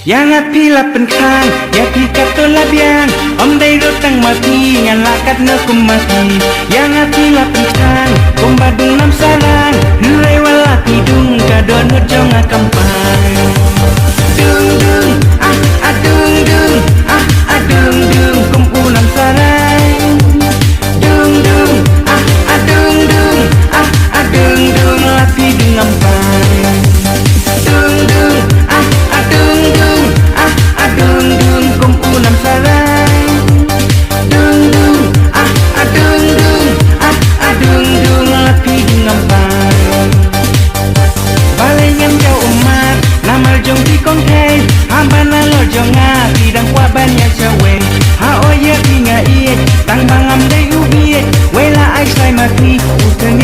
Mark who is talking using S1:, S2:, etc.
S1: Yang pila penkang, ya pika tola biang. Om day rotang mati, ngan lakat na kumati. Yang pila penkang, kumbadung nam sarang. Nurai wala tidung, kadon hujong akampang. Dung dung, dung dung, dung dung, kumpu nam sarang. Dung dung, dung dung, dung dung, lapi dung ampang. Dung dung, dung dung, dung dung, kumpu nam sarang. Dung dung, dung dung, dung dung, lapi dung ampang. Balai ngam jauh umat, namal jong di kong hei. Hamba na lo jong nga, bidang kwa banyak cawe. Ha oye pinga iet, tang bangam day ubiet. Wela ay say mati, utang